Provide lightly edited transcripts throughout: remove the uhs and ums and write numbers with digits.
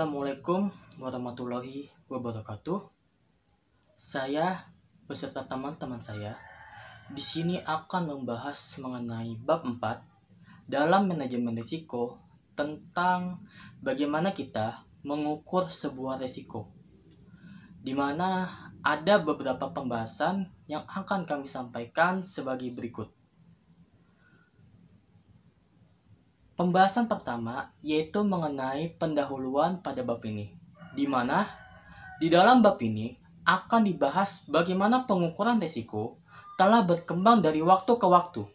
Assalamualaikum warahmatullahi wabarakatuh. Saya beserta teman-teman saya di sini akan membahas mengenai bab 4 dalam manajemen risiko tentang bagaimana kita mengukur sebuah risiko. Di mana ada beberapa pembahasan yang akan kami sampaikan sebagai berikut. Pembahasan pertama yaitu mengenai pendahuluan pada bab ini, di mana di dalam bab ini akan dibahas bagaimana pengukuran risiko telah berkembang dari waktu ke waktu,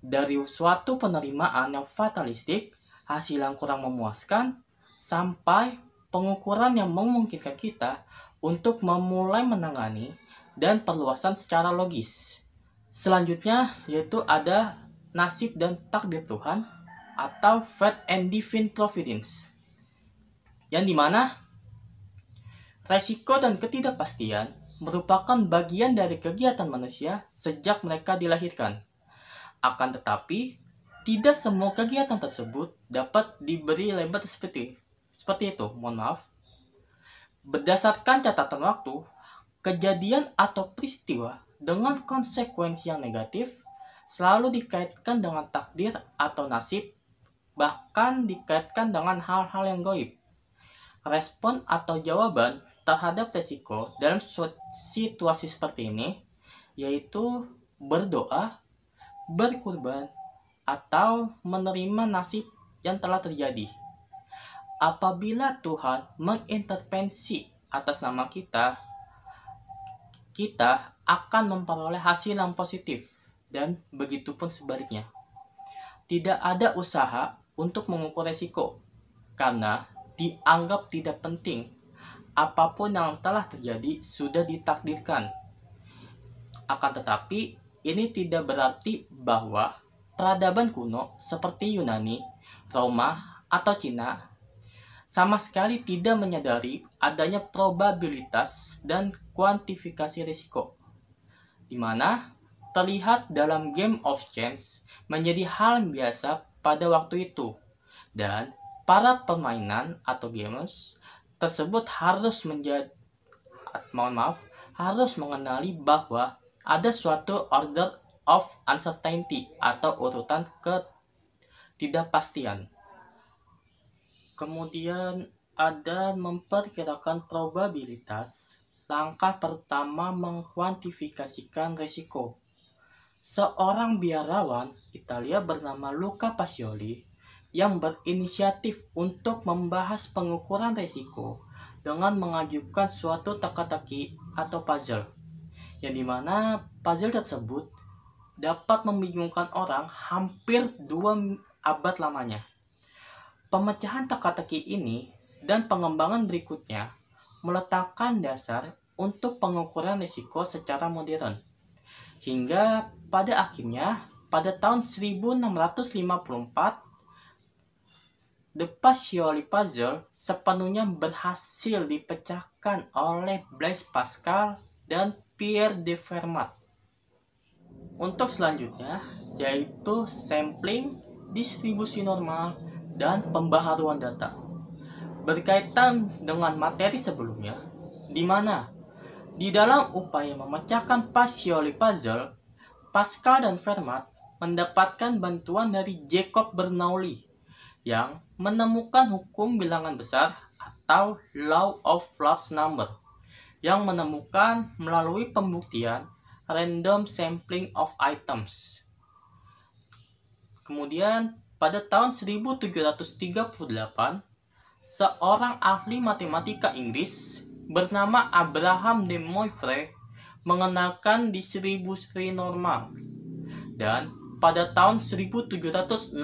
dari suatu penerimaan yang fatalistik, hasil yang kurang memuaskan, sampai pengukuran yang memungkinkan kita untuk memulai menangani dan perluasan secara logis. Selanjutnya yaitu ada nasib dan takdir Tuhan atau Fate and Divine Providence, yang dimana resiko dan ketidakpastian merupakan bagian dari kegiatan manusia sejak mereka dilahirkan. Akan tetapi, tidak semua kegiatan tersebut dapat diberi label seperti itu. Berdasarkan catatan waktu, kejadian atau peristiwa dengan konsekuensi yang negatif selalu dikaitkan dengan takdir atau nasib, bahkan dikaitkan dengan hal-hal yang gaib. Respon atau jawaban terhadap resiko dalam situasi seperti ini yaitu berdoa, berkurban, atau menerima nasib yang telah terjadi. Apabila Tuhan mengintervensi atas nama kita akan memperoleh hasil yang positif, dan begitupun sebaliknya. Tidak ada usaha untuk mengukur resiko karena dianggap tidak penting. Apapun yang telah terjadi sudah ditakdirkan. Akan tetapi, ini tidak berarti bahwa peradaban kuno seperti Yunani, Roma, atau Cina sama sekali tidak menyadari adanya probabilitas dan kuantifikasi risiko, di mana terlihat dalam Game of Chance menjadi hal biasa pada waktu itu, dan para permainan atau gamers tersebut harus mengenali bahwa ada suatu order of uncertainty atau urutan ketidakpastian. Kemudian ada memperkirakan probabilitas. Langkah pertama mengkuantifikasikan risiko. Seorang biarawan Italia bernama Luca Pacioli yang berinisiatif untuk membahas pengukuran risiko dengan mengajukan suatu teka-teki atau puzzle, yang dimana puzzle tersebut dapat membingungkan orang hampir 2 abad lamanya. Pemecahan teka-teki ini dan pengembangan berikutnya meletakkan dasar untuk pengukuran risiko secara modern. Hingga pada akhirnya, pada tahun 1654, The Pacioli Puzzle sepenuhnya berhasil dipecahkan oleh Blaise Pascal dan Pierre de Fermat. Untuk selanjutnya, yaitu sampling, distribusi normal, dan pembaharuan data. Berkaitan dengan materi sebelumnya, di mana di dalam upaya memecahkan Pacioli Puzzle, Pascal dan Fermat mendapatkan bantuan dari Jacob Bernoulli yang menemukan hukum bilangan besar atau Law of Large Number, yang menemukan melalui pembuktian random sampling of items. Kemudian pada tahun 1738, seorang ahli matematika Inggris bernama Abraham de Moivre mengenalkan distribusi normal. Dan pada tahun 1763,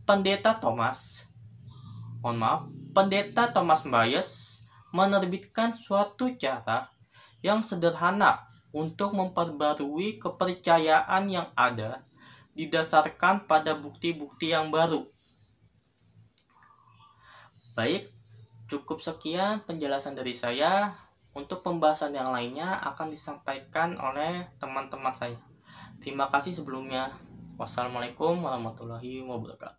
Pendeta Thomas Bayes menerbitkan suatu cara yang sederhana untuk memperbarui kepercayaan yang ada didasarkan pada bukti-bukti yang baru. Baik, cukup sekian penjelasan dari saya. Untuk pembahasan yang lainnya akan disampaikan oleh teman-teman saya. Terima kasih sebelumnya. Wassalamualaikum warahmatullahi wabarakatuh.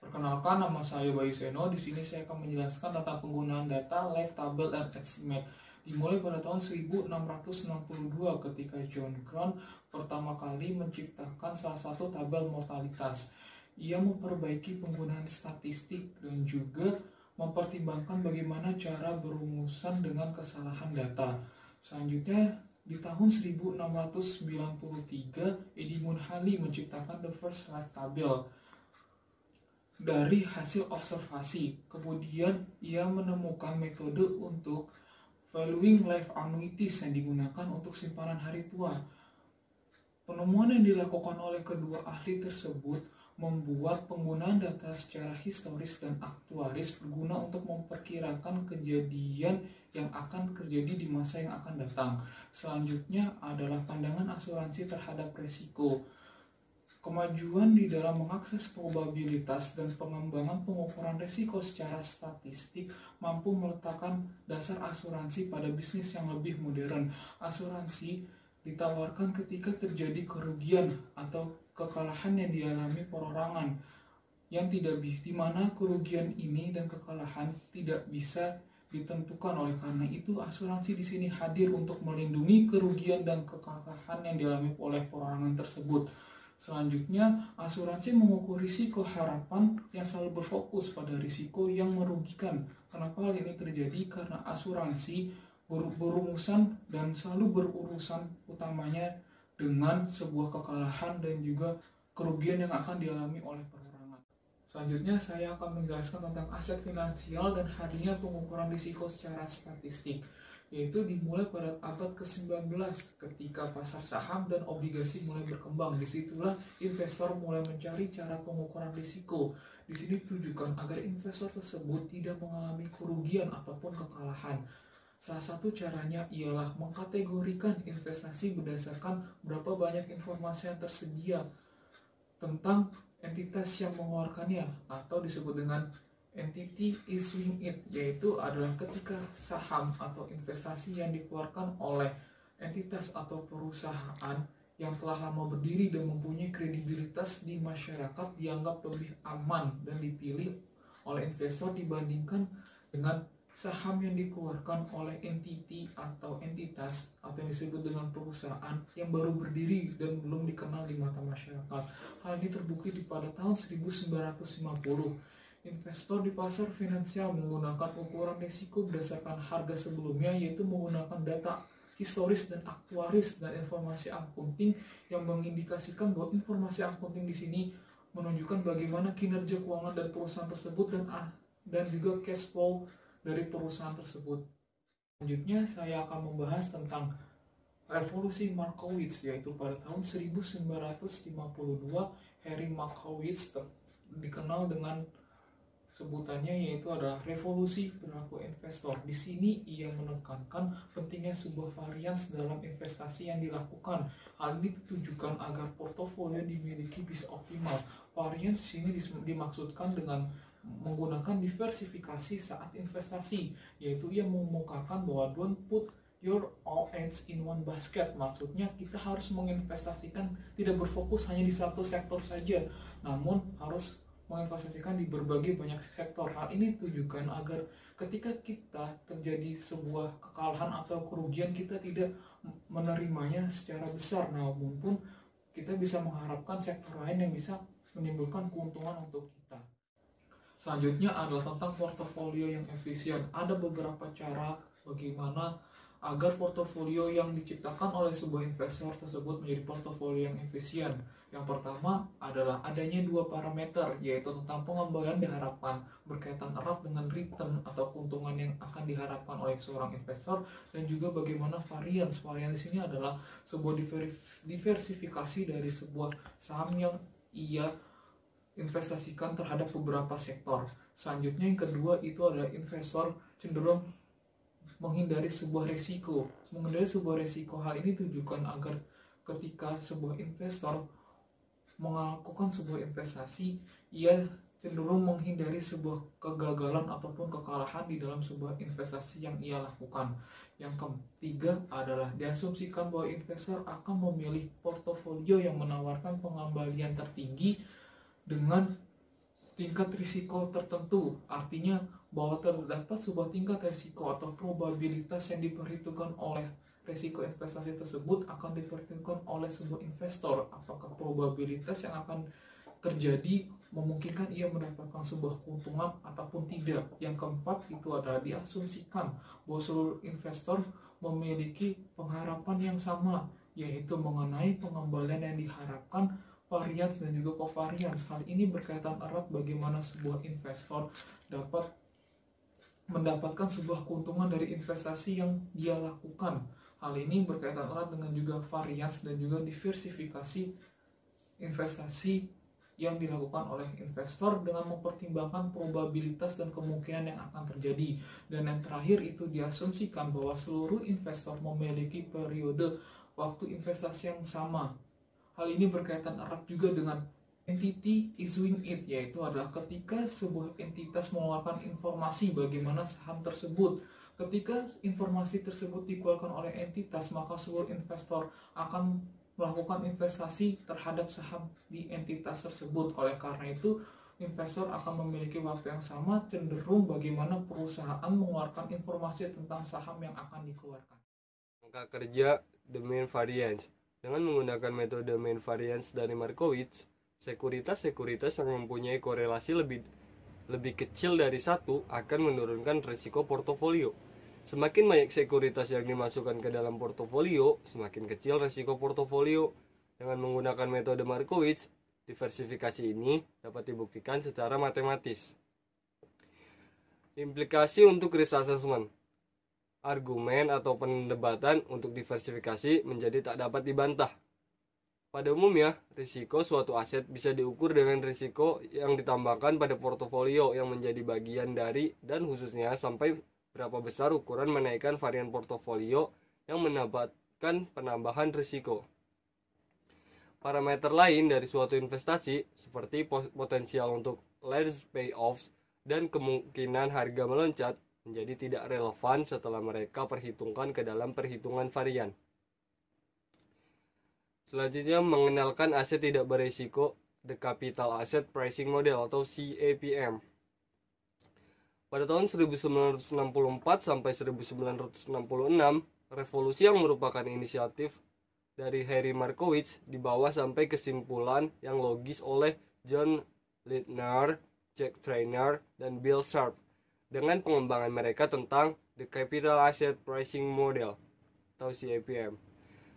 Perkenalkan, nama saya Bayu Seno. Di sini saya akan menjelaskan tentang penggunaan data, live table, dan estimate. Dimulai pada tahun 1662 ketika John Grant pertama kali menciptakan salah satu tabel mortalitas. Ia memperbaiki penggunaan statistik dan juga mempertimbangkan bagaimana cara berumusan dengan kesalahan data. Selanjutnya, di tahun 1693, Edmund Halley menciptakan the first live table dari hasil observasi. Kemudian ia menemukan metode untuk valuing life annuities yang digunakan untuk simpanan hari tua. Penemuan yang dilakukan oleh kedua ahli tersebut membuat penggunaan data secara historis dan aktuaris berguna untuk memperkirakan kejadian yang akan terjadi di masa yang akan datang. Selanjutnya adalah pandangan asuransi terhadap risiko. Kemajuan di dalam mengakses probabilitas dan pengembangan pengukuran risiko secara statistik mampu meletakkan dasar asuransi pada bisnis yang lebih modern. Asuransi ditawarkan ketika terjadi kerugian atau kekalahan yang dialami perorangan yang di mana kerugian ini dan kekalahan tidak bisa ditentukan. Oleh karena itu, asuransi di sini hadir untuk melindungi kerugian dan kekalahan yang dialami oleh perorangan tersebut. Selanjutnya, asuransi mengukur risiko harapan yang selalu berfokus pada risiko yang merugikan. Kenapa hal ini terjadi? Karena asuransi berumusan dan selalu berurusan utamanya dengan sebuah kekalahan dan juga kerugian yang akan dialami oleh perorangan. Selanjutnya, saya akan menjelaskan tentang aset finansial dan hadirnya pengukuran risiko secara statistik, yaitu dimulai pada abad ke-19 ketika pasar saham dan obligasi mulai berkembang. Disitulah investor mulai mencari cara pengukuran risiko. Di sini ditujukan agar investor tersebut tidak mengalami kerugian ataupun kekalahan. Salah satu caranya ialah mengkategorikan investasi berdasarkan berapa banyak informasi yang tersedia tentang entitas yang mengeluarkannya, atau disebut dengan entity issuing it, yaitu adalah ketika saham atau investasi yang dikeluarkan oleh entitas atau perusahaan yang telah lama berdiri dan mempunyai kredibilitas di masyarakat dianggap lebih aman dan dipilih oleh investor dibandingkan dengan saham yang dikeluarkan oleh entity atau entitas atau yang disebut dengan perusahaan yang baru berdiri dan belum dikenal di mata masyarakat. Hal ini terbukti pada tahun 1950. Investor di pasar finansial menggunakan ukuran risiko berdasarkan harga sebelumnya, yaitu menggunakan data historis dan aktuaris dan informasi akunting yang mengindikasikan bahwa informasi akunting di sini menunjukkan bagaimana kinerja keuangan dari perusahaan tersebut dan juga cash flow dari perusahaan tersebut. Selanjutnya, saya akan membahas tentang revolusi Markowitz, yaitu pada tahun 1952 Harry Markowitz dikenal dengan sebutannya yaitu adalah revolusi perilaku investor. Di sini ia menekankan pentingnya sebuah varians dalam investasi yang dilakukan. Hal ini ditujukan agar portofolio dimiliki bisa optimal. Varians di sini dimaksudkan dengan menggunakan diversifikasi saat investasi, yaitu ia mengemukakan bahwa don't put your all eggs in one basket. Maksudnya kita harus menginvestasikan, tidak berfokus hanya di satu sektor saja, namun harus menginvestasikan di berbagai banyak sektor. Hal ini ditujukan agar ketika kita terjadi sebuah kekalahan atau kerugian, kita tidak menerimanya secara besar, namun pun kita bisa mengharapkan sektor lain yang bisa menimbulkan keuntungan untuk kita. Selanjutnya adalah tentang portofolio yang efisien. Ada beberapa cara bagaimana agar portofolio yang diciptakan oleh sebuah investor tersebut menjadi portofolio yang efisien. Yang pertama adalah adanya dua parameter, yaitu tentang pengembalian diharapkan berkaitan erat dengan return atau keuntungan yang akan diharapkan oleh seorang investor, dan juga bagaimana varians. Varians di sini adalah sebuah diversifikasi dari sebuah saham yang ia investasikan terhadap beberapa sektor. Selanjutnya yang kedua itu adalah investor cenderung menghindari sebuah resiko. Menghindari sebuah resiko, hal ini tujukan agar ketika sebuah investor melakukan sebuah investasi, ia cenderung menghindari sebuah kegagalan ataupun kekalahan di dalam sebuah investasi yang ia lakukan. Yang ketiga adalah diasumsikan bahwa investor akan memilih portofolio yang menawarkan pengembalian tertinggi dengan tingkat risiko tertentu, artinya bahwa terdapat sebuah tingkat risiko atau probabilitas yang diperhitungkan oleh risiko investasi tersebut akan diperhitungkan oleh sebuah investor. Apakah probabilitas yang akan terjadi memungkinkan ia mendapatkan sebuah keuntungan ataupun tidak. Yang keempat itu adalah diasumsikan bahwa seluruh investor memiliki pengharapan yang sama, yaitu mengenai pengembalian yang diharapkan, varians dan juga covariance. Hal ini berkaitan erat bagaimana sebuah investor dapat mendapatkan sebuah keuntungan dari investasi yang dia lakukan. Hal ini berkaitan erat dengan juga varians dan juga diversifikasi investasi yang dilakukan oleh investor dengan mempertimbangkan probabilitas dan kemungkinan yang akan terjadi. Dan yang terakhir itu diasumsikan bahwa seluruh investor memiliki periode waktu investasi yang sama. Hal ini berkaitan erat juga dengan entity issuing it, yaitu adalah ketika sebuah entitas mengeluarkan informasi bagaimana saham tersebut. Ketika informasi tersebut dikeluarkan oleh entitas, maka seluruh investor akan melakukan investasi terhadap saham di entitas tersebut. Oleh karena itu, investor akan memiliki waktu yang sama, cenderung bagaimana perusahaan mengeluarkan informasi tentang saham yang akan dikeluarkan. Angka kerja the mean variance. Dengan menggunakan metode mean variance dari Markowitz, sekuritas-sekuritas yang mempunyai korelasi lebih kecil dari 1 akan menurunkan risiko portofolio. Semakin banyak sekuritas yang dimasukkan ke dalam portofolio, semakin kecil risiko portofolio. Dengan menggunakan metode Markowitz, diversifikasi ini dapat dibuktikan secara matematis. Implikasi untuk risk assessment. Argumen atau pendebatan untuk diversifikasi menjadi tak dapat dibantah. Pada umumnya, risiko suatu aset bisa diukur dengan risiko yang ditambahkan pada portofolio yang menjadi bagian dari dan khususnya sampai berapa besar ukuran menaikkan varian portofolio yang mendapatkan penambahan risiko. Parameter lain dari suatu investasi seperti potensial untuk large payoffs dan kemungkinan harga meloncat menjadi tidak relevan setelah mereka perhitungkan ke dalam perhitungan varian. Selanjutnya, mengenalkan aset tidak berisiko, the Capital Asset Pricing Model atau CAPM. Pada tahun 1964 sampai 1966, revolusi yang merupakan inisiatif dari Harry Markowitz dibawa sampai kesimpulan yang logis oleh John Lindner, Jack Trainer, dan Bill Sharpe dengan pengembangan mereka tentang the Capital Asset Pricing Model atau CAPM.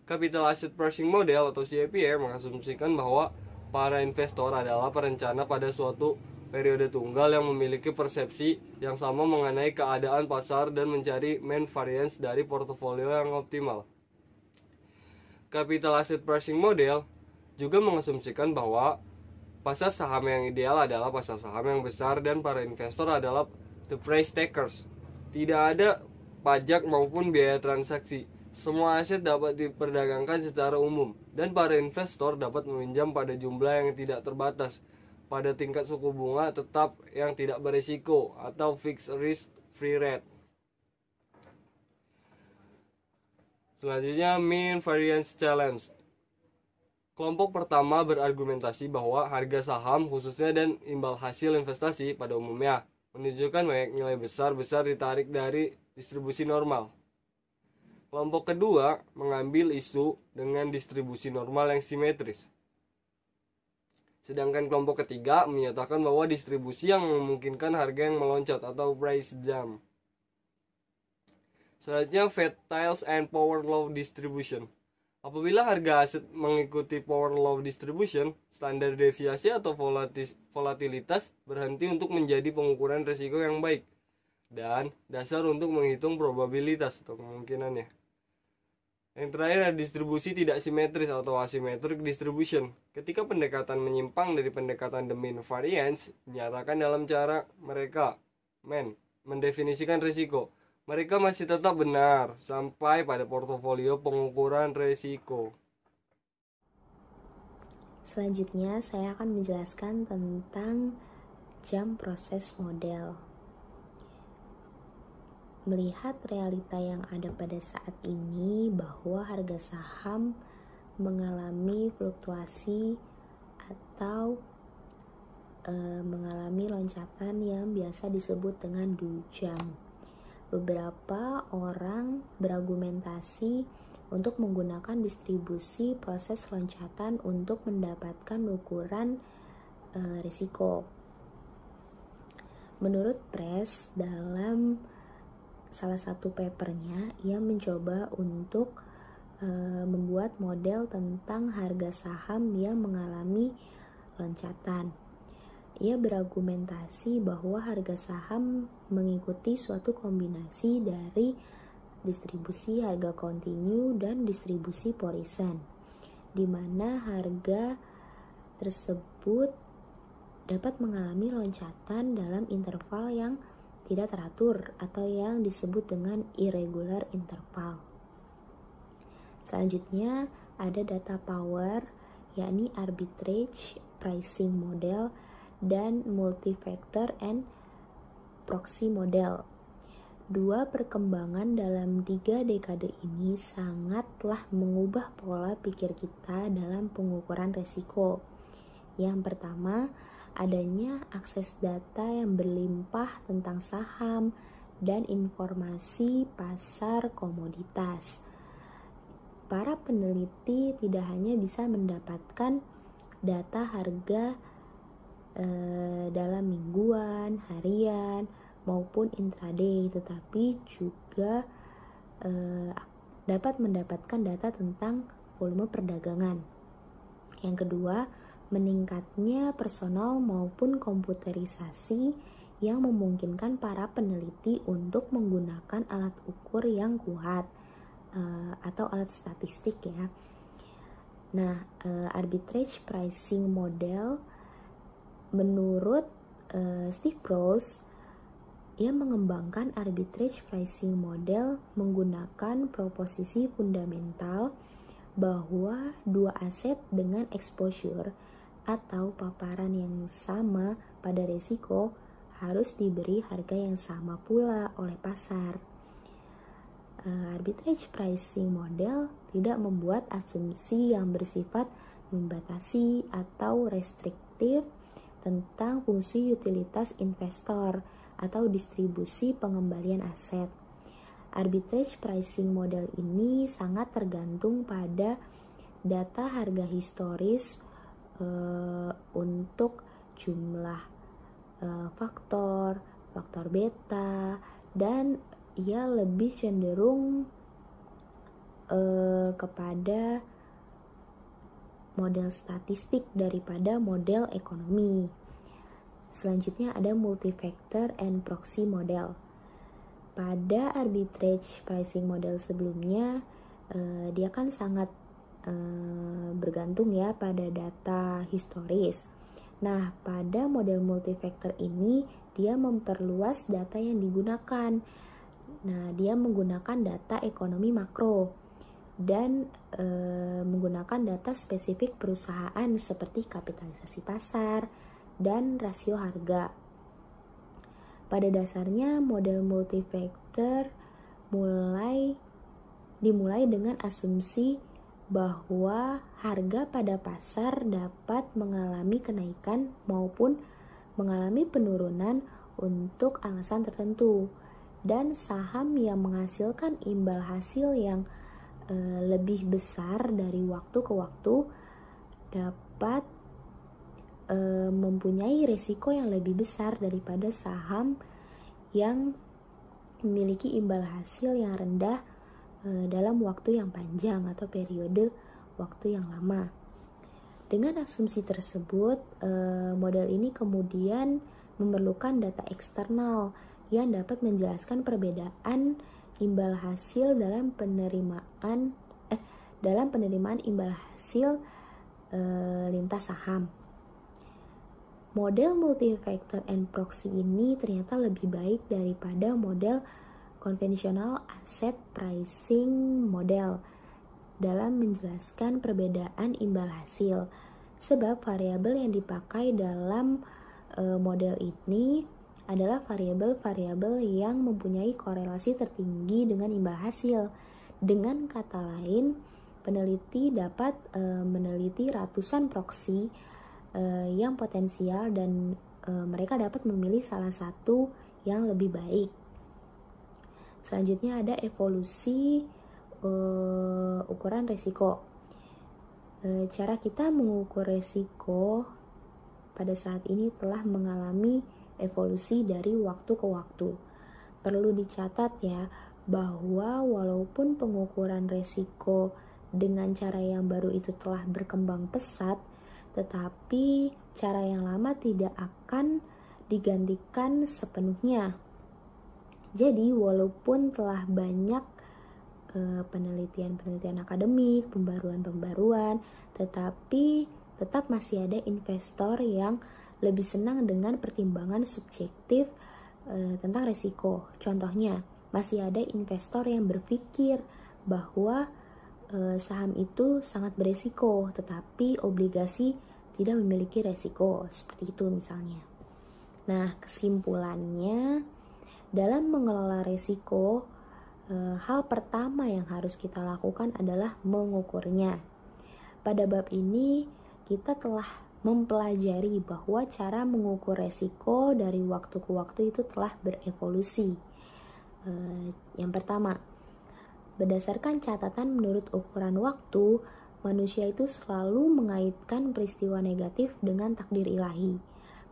Capital Asset Pricing Model atau CAPM mengasumsikan bahwa para investor adalah perencana pada suatu periode tunggal yang memiliki persepsi yang sama mengenai keadaan pasar dan mencari mean variance dari portofolio yang optimal. Capital Asset Pricing Model juga mengasumsikan bahwa pasar saham yang ideal adalah pasar saham yang besar dan para investor adalah the price takers. Tidak ada pajak maupun biaya transaksi. Semua aset dapat diperdagangkan secara umum dan para investor dapat meminjam pada jumlah yang tidak terbatas pada tingkat suku bunga tetap yang tidak berisiko atau fixed risk free rate. Selanjutnya, mean variance challenge. Kelompok pertama berargumentasi bahwa harga saham khususnya dan imbal hasil investasi pada umumnya menunjukkan banyak nilai besar-besar ditarik dari distribusi normal. Kelompok kedua mengambil isu dengan distribusi normal yang simetris. Sedangkan kelompok ketiga menyatakan bahwa distribusi yang memungkinkan harga yang meloncat atau price jump. Selanjutnya, Fatiles and Power Law Distribution. Apabila harga aset mengikuti Power Law Distribution, standar deviasi atau volatilitas berhenti untuk menjadi pengukuran risiko yang baik dan dasar untuk menghitung probabilitas atau kemungkinannya. Yang terakhir adalah distribusi tidak simetris atau asymmetric distribution. Ketika pendekatan menyimpang dari pendekatan the mean variance, dinyatakan dalam cara mereka mendefinisikan risiko. Mereka masih tetap benar sampai pada portofolio pengukuran risiko. Selanjutnya, saya akan menjelaskan tentang jump process model. Melihat realita yang ada pada saat ini bahwa harga saham mengalami fluktuasi atau mengalami loncatan yang biasa disebut dengan dujam. Beberapa orang berargumentasi untuk menggunakan distribusi proses loncatan untuk mendapatkan ukuran risiko. Menurut Press, dalam salah satu papernya, ia mencoba untuk membuat model tentang harga saham yang mengalami loncatan. Ia berargumentasi bahwa harga saham mengikuti suatu kombinasi dari distribusi harga kontinu dan distribusi Poisson, di mana harga tersebut dapat mengalami loncatan dalam interval yang tidak teratur atau yang disebut dengan irregular interval. Selanjutnya ada data power, yakni arbitrage pricing model dan multi-factor and proxy model. Dua perkembangan dalam 3 dekade ini sangatlah mengubah pola pikir kita dalam pengukuran risiko. Yang pertama, adanya akses data yang berlimpah tentang saham dan informasi pasar komoditas. Para peneliti tidak hanya bisa mendapatkan data harga dalam mingguan, harian, maupun intraday, tetapi juga dapat mendapatkan data tentang volume perdagangan. Yang kedua, meningkatnya personal maupun komputerisasi yang memungkinkan para peneliti untuk menggunakan alat ukur yang kuat atau alat statistik ya. Nah, arbitrage pricing model menurut Steve Ross, ia mengembangkan arbitrage pricing model menggunakan proposisi fundamental bahwa dua aset dengan exposure atau paparan yang sama pada risiko harus diberi harga yang sama pula oleh pasar. Arbitrage pricing model tidak membuat asumsi yang bersifat membatasi atau restriktif tentang fungsi utilitas investor atau distribusi pengembalian aset. Arbitrage pricing model ini sangat tergantung pada data harga historis untuk jumlah faktor beta, dan ia lebih cenderung kepada model statistik daripada model ekonomi. Selanjutnya ada multi-factor and proxy model. Pada arbitrage pricing model sebelumnya, dia kan sangat bergantung ya pada data historis. Nah, pada model multi-factor ini dia memperluas data yang digunakan. Nah, dia menggunakan data ekonomi makro dan menggunakan data spesifik perusahaan seperti kapitalisasi pasar dan rasio harga. Pada dasarnya model multi-factor dimulai dengan asumsi bahwa harga pada pasar dapat mengalami kenaikan maupun mengalami penurunan untuk alasan tertentu, dan saham yang menghasilkan imbal hasil yang lebih besar dari waktu ke waktu dapat mempunyai risiko yang lebih besar daripada saham yang memiliki imbal hasil yang rendah dalam waktu yang panjang atau periode waktu yang lama. Dengan asumsi tersebut, model ini kemudian memerlukan data eksternal yang dapat menjelaskan perbedaan imbal hasil dalam penerimaan imbal hasil lintas saham. Model multi-factor and proxy ini ternyata lebih baik daripada model konvensional asset pricing model dalam menjelaskan perbedaan imbal hasil, sebab variabel yang dipakai dalam model ini adalah variabel-variabel yang mempunyai korelasi tertinggi dengan imbal hasil. Dengan kata lain, peneliti dapat meneliti ratusan proksi yang potensial dan mereka dapat memilih salah satu yang lebih baik. Selanjutnya ada evolusi ukuran resiko. Cara kita mengukur resiko pada saat ini telah mengalami evolusi dari waktu ke waktu. Perlu dicatat ya, bahwa walaupun pengukuran resiko dengan cara yang baru itu telah berkembang pesat, tetapi cara yang lama tidak akan digantikan sepenuhnya. Jadi walaupun telah banyak penelitian akademik, pembaruan, tetapi tetap masih ada investor yang lebih senang dengan pertimbangan subjektif tentang resiko. Contohnya, masih ada investor yang berpikir bahwa saham itu sangat beresiko, tetapi obligasi tidak memiliki resiko, seperti itu misalnya. Nah, kesimpulannya, dalam mengelola resiko, hal pertama yang harus kita lakukan adalah mengukurnya. Pada bab ini, kita telah mempelajari bahwa cara mengukur resiko dari waktu ke waktu itu telah berevolusi. Yang pertama, berdasarkan catatan menurut ukuran waktu, manusia itu selalu mengaitkan peristiwa negatif dengan takdir ilahi.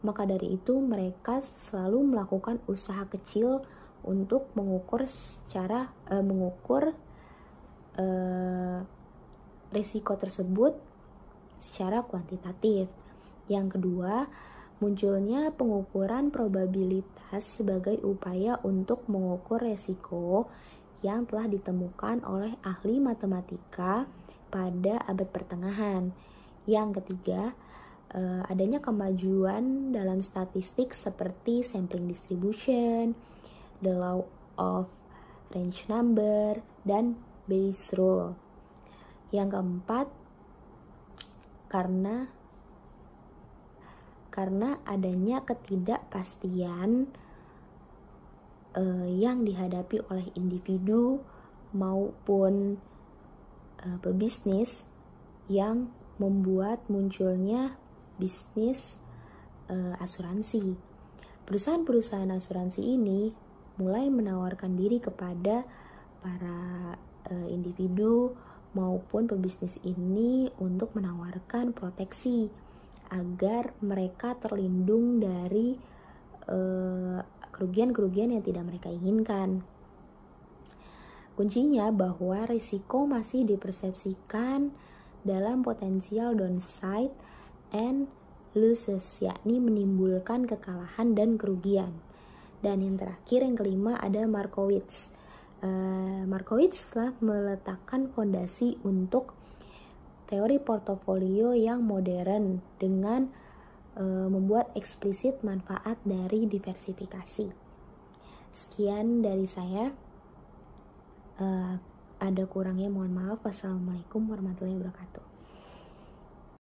Maka dari itu mereka selalu melakukan usaha kecil untuk mengukur risiko tersebut secara kuantitatif. Yang kedua, munculnya pengukuran probabilitas sebagai upaya untuk mengukur risiko yang telah ditemukan oleh ahli matematika pada abad pertengahan. Yang ketiga, adanya kemajuan dalam statistik seperti sampling distribution, the law of range number, dan Bayes rule. Yang keempat, karena adanya ketidakpastian yang dihadapi oleh individu maupun pebisnis yang membuat munculnya bisnis asuransi. Perusahaan-perusahaan asuransi ini mulai menawarkan diri kepada para individu maupun pebisnis ini untuk menawarkan proteksi agar mereka terlindung dari kerugian-kerugian yang tidak mereka inginkan. Kuncinya bahwa risiko masih dipersepsikan dalam potensial downside and losses, yakni menimbulkan kekalahan dan kerugian. Dan yang terakhir, yang kelima, ada Markowitz. Markowitz telah meletakkan fondasi untuk teori portofolio yang modern dengan membuat eksplisit manfaat dari diversifikasi. Sekian dari saya. Ada kurangnya mohon maaf. Wassalamualaikum warahmatullahi wabarakatuh.